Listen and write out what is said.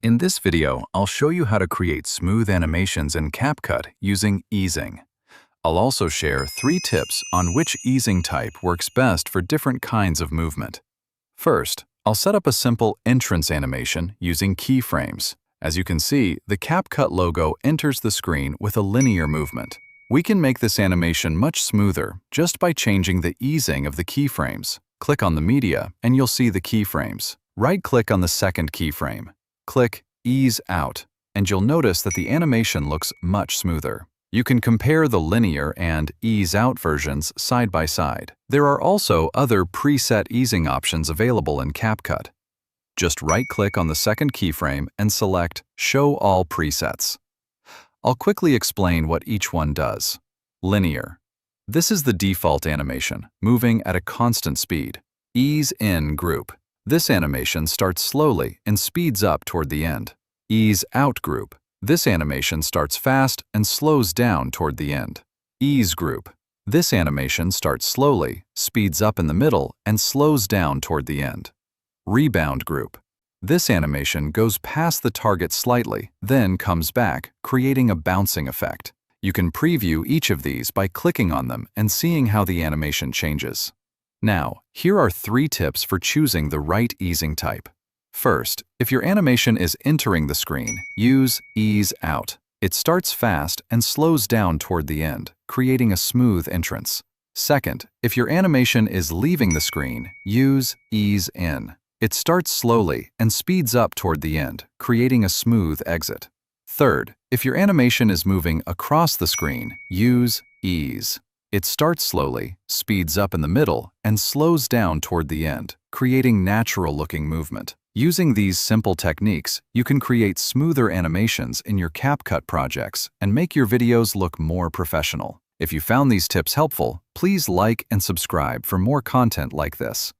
In this video, I'll show you how to create smooth animations in CapCut using easing. I'll also share 3 tips on which easing type works best for different kinds of movement. First, I'll set up a simple entrance animation using keyframes. As you can see, the CapCut logo enters the screen with a linear movement. We can make this animation much smoother just by changing the easing of the keyframes. Click on the media and you'll see the keyframes. Right-click on the second keyframe. Click Ease Out, and you'll notice that the animation looks much smoother. You can compare the linear and ease out versions side by side. There are also other preset easing options available in CapCut. Just right-click on the second keyframe and select Show All Presets. I'll quickly explain what each one does. Linear. This is the default animation, moving at a constant speed. Ease In Group. This animation starts slowly and speeds up toward the end. Ease Out Group. This animation starts fast and slows down toward the end. Ease Group. This animation starts slowly, speeds up in the middle, and slows down toward the end. Rebound Group. This animation goes past the target slightly, then comes back, creating a bouncing effect. You can preview each of these by clicking on them and seeing how the animation changes. Now, here are 3 tips for choosing the right easing type. First, if your animation is entering the screen, use Ease Out. It starts fast and slows down toward the end, creating a smooth entrance. Second, if your animation is leaving the screen, use Ease In. It starts slowly and speeds up toward the end, creating a smooth exit. Third, if your animation is moving across the screen, use Ease. It starts slowly, speeds up in the middle, and slows down toward the end, creating natural-looking movement. Using these simple techniques, you can create smoother animations in your CapCut projects and make your videos look more professional. If you found these tips helpful, please like and subscribe for more content like this.